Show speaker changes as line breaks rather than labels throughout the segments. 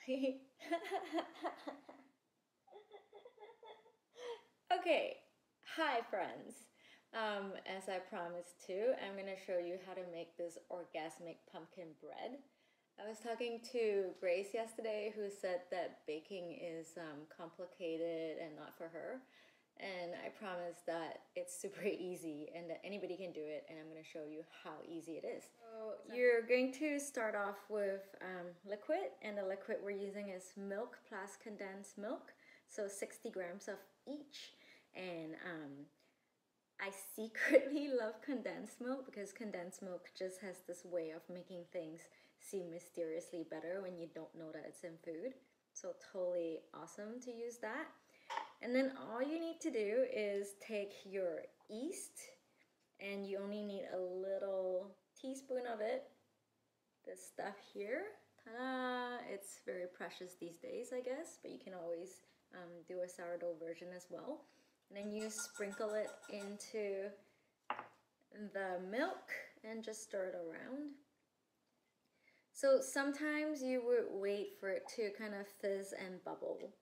Okay, hi friends. As I promised to, I'm gonna show you how to make this orgasmic pumpkin bread. I was talking to Grace yesterday, who said that baking is complicated and not for her. And I promised that it's super easy and that anybody can do it, and I'm going to show you how easy it is. So you're going to start off with liquid, and the liquid we're using is milk plus condensed milk, so 60 grams of each. And I secretly love condensed milk because condensed milk just has this way of making things seem mysteriously better when you don't know that it's in food. So totally awesome to use that. And then all you need to do is take your yeast, and you only need a little teaspoon of it. This stuff here, ta-da! It's very precious these days, I guess, but you can always do a sourdough version as well. And then you sprinkle it into the milk and just stir it around. So sometimes you would wait for it to kind of fizz and bubble.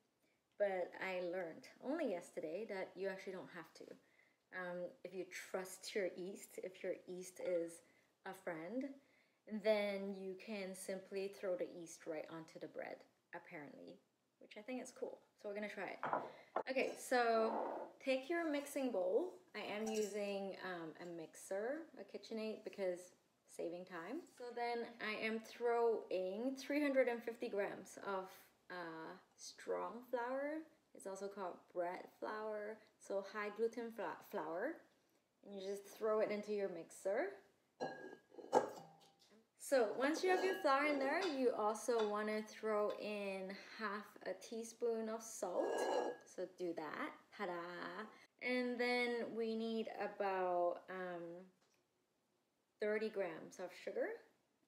But I learned only yesterday that you actually don't have to. If you trust your yeast, if your yeast is a friend, then you can simply throw the yeast right onto the bread, apparently, which I think is cool. So we're gonna try it. Okay, so take your mixing bowl. I am using a mixer, a KitchenAid, because saving time. So then I am throwing 350 grams of strong flour. It's also called bread flour, so high gluten flour, and you just throw it into your mixer. So once you have your flour in there, you also want to throw in half a teaspoon of salt, so do that, ta-da! And then we need about 30 grams of sugar.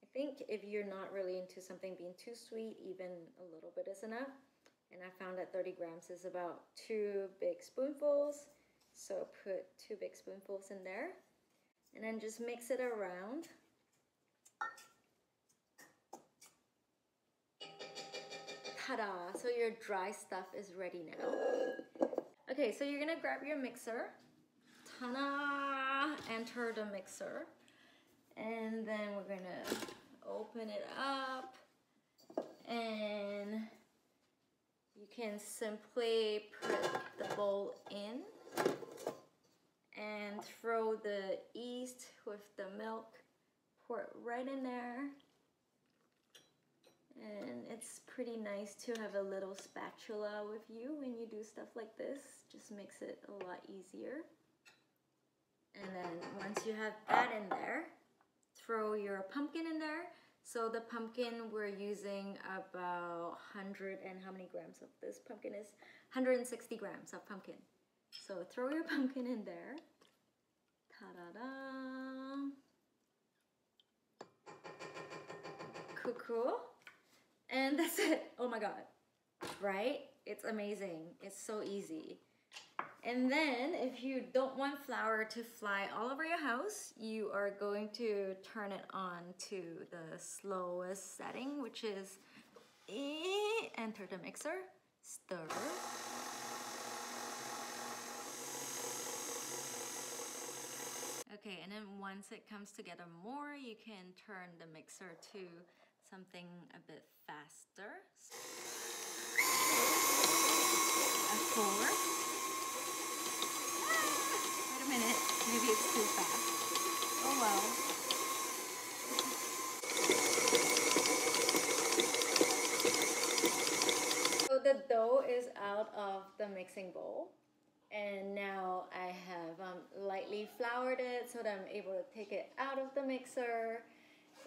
I think if you're not really into something being too sweet, even a little bit is enough. And I found that 30 grams is about 2 big spoonfuls. So put 2 big spoonfuls in there. And then just mix it around. Ta-da! So your dry stuff is ready now. Okay, so you're gonna grab your mixer. Ta-da! Enter the mixer. And then we're gonna open it up, and you can simply put the bowl in and throw the yeast with the milk, pour it right in there. And it's pretty nice to have a little spatula with you when you do stuff like this. Just makes it a lot easier. And then once you have that in there, throw your pumpkin in there. So the pumpkin, we're using about 100, and how many grams of this pumpkin is? 160 grams of pumpkin. So throw your pumpkin in there. Ta-da-da! Cool. And that's it. Oh my god. Right? It's amazing. It's so easy. And then if you don't want flour to fly all over your house, you are going to turn it on to the slowest setting, which is enter the mixer, stir. Okay, and then once it comes together more, you can turn the mixer to something a bit faster. A 4. Wait a minute, maybe it's too fast. Oh well. So the dough is out of the mixing bowl, and now I have lightly floured it so that I'm able to take it out of the mixer.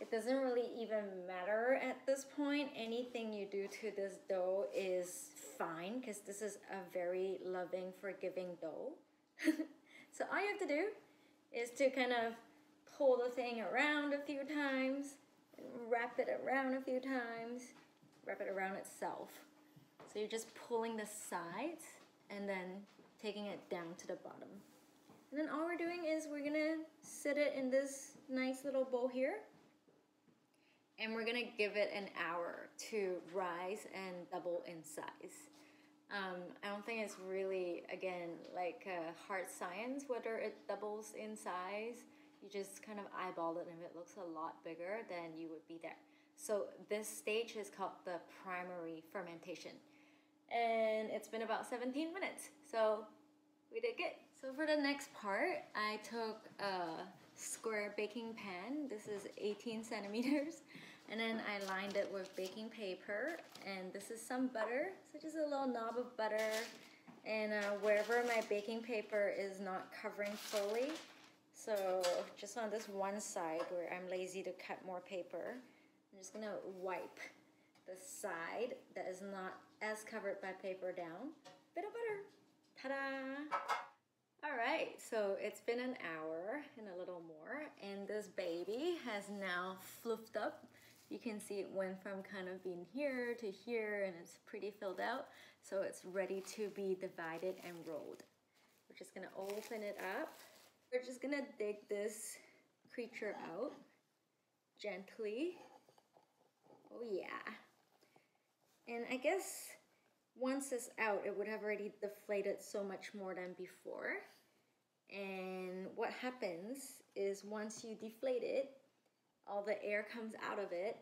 It doesn't really even matter at this point. Anything you do to this dough is fine because this is a very loving, forgiving dough. So all you have to do is to kind of pull the thing around a few times, and wrap it around a few times, wrap it around itself. So you're just pulling the sides and then taking it down to the bottom. And then all we're doing is we're gonna sit it in this nice little bowl here. And we're gonna give it an hour to rise and double in size. I don't think it's really, again, like hard science whether it doubles in size. You just kind of eyeball it, and if it looks a lot bigger, then you would be there. So this stage is called the primary fermentation. And it's been about 17 minutes, so we did good. So for the next part, I took a square baking pan. This is 18 centimeters. And then I lined it with baking paper, and this is some butter, so just a little knob of butter. And wherever my baking paper is not covering fully, so just on this one side where I'm lazy to cut more paper, I'm just gonna wipe the side that is not as covered by paper down. Bit of butter, ta-da! All right, so it's been an hour and a little more, and this baby has now fluffed up. You can see it went from kind of being here to here, and it's pretty filled out. So it's ready to be divided and rolled. We're just gonna open it up. We're just gonna dig this creature out gently. Oh yeah. And I guess once it's out, it would have already deflated so much more than before. And what happens is once you deflate it, all the air comes out of it,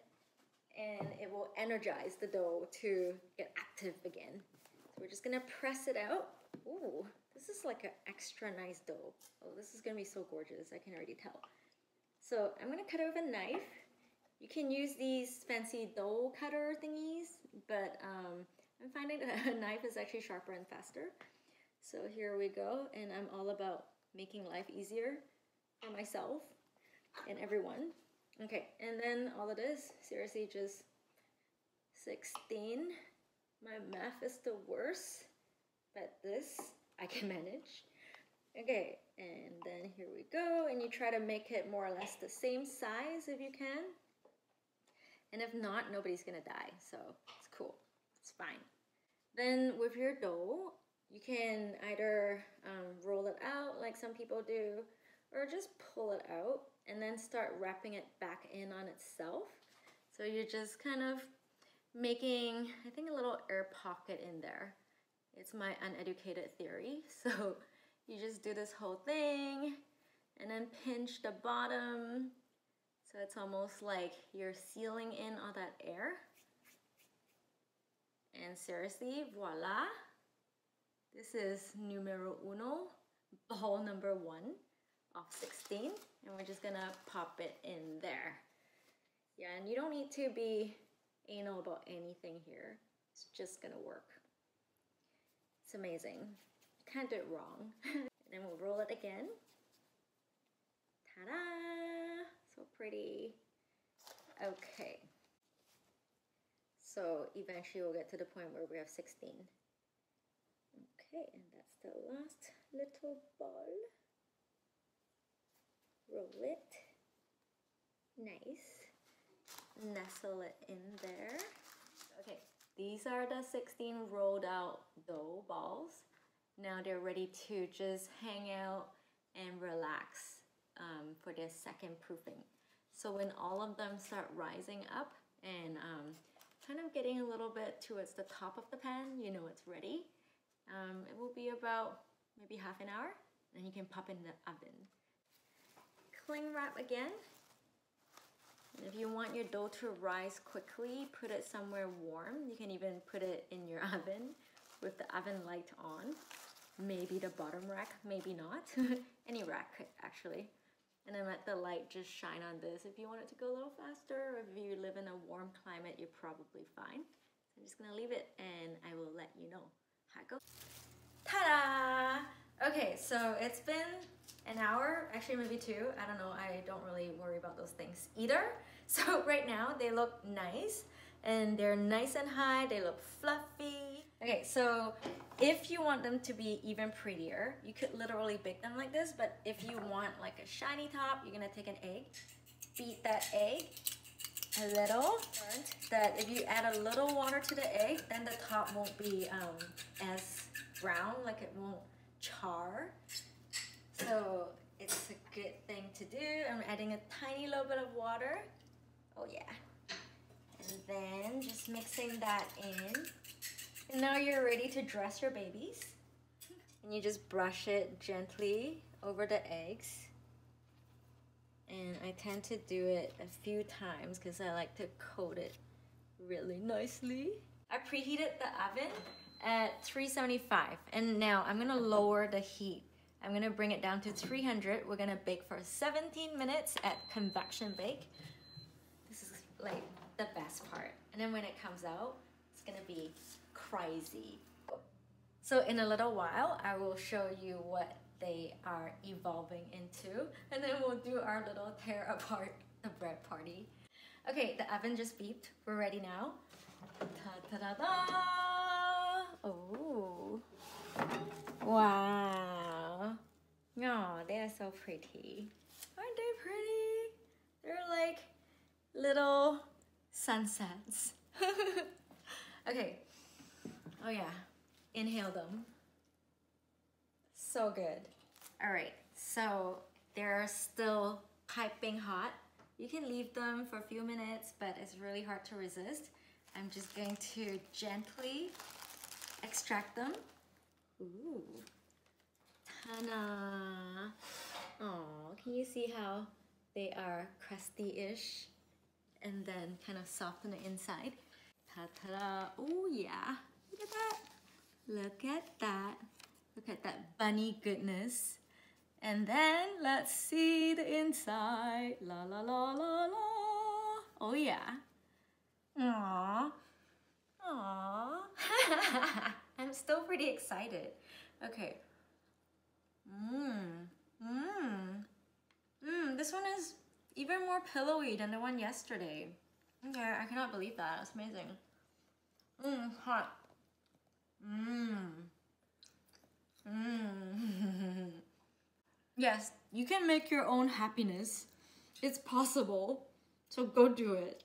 and it will energize the dough to get active again. So we're just gonna press it out. Ooh, this is like an extra nice dough. Oh, this is gonna be so gorgeous, I can already tell. So I'm gonna cut it with a knife. You can use these fancy dough cutter thingies, but I'm finding that a knife is actually sharper and faster. So here we go, and I'm all about making life easier for myself and everyone. Okay, and then all it is, seriously, just 16. My math is the worst, but this I can manage. Okay, and then here we go, and you try to make it more or less the same size if you can. And if not, nobody's gonna die, so it's cool, it's fine. Then with your dough, you can either roll it out like some people do, or just pull it out and then start wrapping it back in on itself. So you're just kind of making, I think, a little air pocket in there. It's my uneducated theory. So you just do this whole thing and then pinch the bottom. So it's almost like you're sealing in all that air. And seriously, voila. This is numero uno, ball number 1 of 16, and we're just gonna pop it in there. Yeah, and you don't need to be anal about anything here. It's just gonna work. It's amazing. You can't do it wrong. And then we'll roll it again. Ta-da! So pretty. Okay. So eventually we'll get to the point where we have 16. Okay, and that's the last little ball. Roll it. Nice. Nestle it in there. Okay, these are the 16 rolled out dough balls. Now they're ready to just hang out and relax for their second proofing. So when all of them start rising up and kind of getting a little bit towards the top of the pan, you know it's ready. It will be about maybe half an hour, and you can pop in the oven. Cling wrap again. And if you want your dough to rise quickly, put it somewhere warm. You can even put it in your oven with the oven light on. Maybe the bottom rack, maybe not. Any rack, actually. And then let the light just shine on this. If you want it to go a little faster, or if you live in a warm climate, you're probably fine. So I'm just gonna leave it, and I will let you know how it goes. Ta-da! Okay, so it's been an hour, actually maybe 2. I don't know, I don't really worry about those things either. So right now they look nice, and they're nice and high, they look fluffy. Okay, so if you want them to be even prettier, you could literally bake them like this, but if you want like a shiny top, you're gonna take an egg, beat that egg a little, that if you add a little water to the egg, then the top won't be as brown, like it won't char. So it's a good thing to do. I'm adding a tiny little bit of water. Oh yeah. just mixing that in. And now you're ready to dress your babies. And you just brush it gently over the eggs. And I tend to do it a few times because I like to coat it really nicely. I preheated the oven at 375, and now I'm gonna lower the heat. I'm gonna bring it down to 300. We're gonna bake for 17 minutes at convection bake. This is like the best part. And then when it comes out, it's gonna be crazy. So in a little while, I will show you what they are evolving into, and then we'll do our little tear apart the bread party. Okay, the oven just beeped. We're ready now. Ta-da-da-da! Oh, wow. Oh, they are so pretty. Aren't they pretty? They're like little sunsets. Okay. Oh yeah. Inhale them. So good. All right, so they're still piping hot. You can leave them for a few minutes, but it's really hard to resist. I'm just going to gently extract them. Ooh. Ta-da! Oh, can you see how they are crusty-ish and then kind of soft on the inside? Ta-da! Oh yeah, look at that. Look at that. Look at that bunny goodness. And then let's see the inside. La la la la la. Oh yeah. Aww. Aww. I'm still pretty excited. Okay. This one is even more pillowy than the one yesterday. Okay, I cannot believe that. It's amazing. Hot. Yes, you can make your own happiness. It's possible. So go do it.